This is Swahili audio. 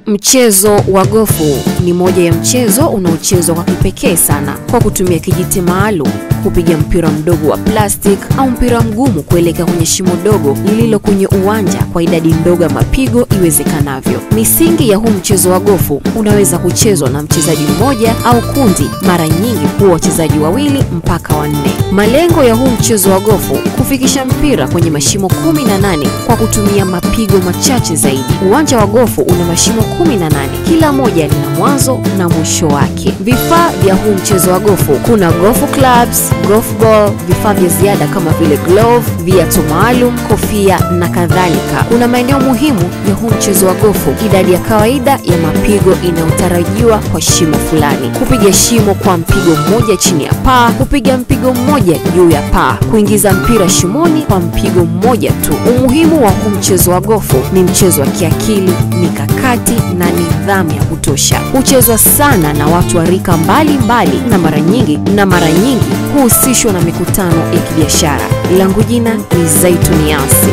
Mchezo wa gofu ni moja ya mchezo unaochezwa kwa kipekee sana kwa kutumia kijiti maalum, kupiga mpira mdogo wa plastic au mpira mgumu kuelekea kwenye shimo dogo lililo kwenye uwanja kwa idadi ndogo ya mapigo iwezekanavyo. Misingi ya huu mchezo wa gofu unaweza kuchezwa na mchezaji mmoja au kundi, mara nyingi huwa wachezaji 2 mpaka 4. Malengo ya huu mchezo wa gofu kufikisha mpira kwenye mashimo 18 kwa kutumia mapigo machache zaidi. Uwanja wa gofu una mashimo 18, kila moja lina mwanzo na mwisho wake. Vifaa vya huu mchezo wa gofu: kuna golf clubs, golf ball, vifaa vya ziada kama vile glove, viatu maalum, kofia na kadhalika. Kuna maeneo muhimu ya huu mchezo wa gofu: idadi ya kawaida ya mapigo inayotarajiwa kwa shimo fulani, kupiga shimo kwa mpigo mmoja chini ya paa, kupiga mpigo mmoja juu ya paa, kuingiza mpira shimoni kwa mpigo mmoja tu. Umuhimu wa huu mchezo wa gofu ni mchezo wa kiakili, mikakati na nidhamu ya kutosha. Huchezwa sana na watu wa rika mbalimbali na mara nyingi huhusishwa na mikutano ya kibiashara. Langu jina ni Zaituni Yasi.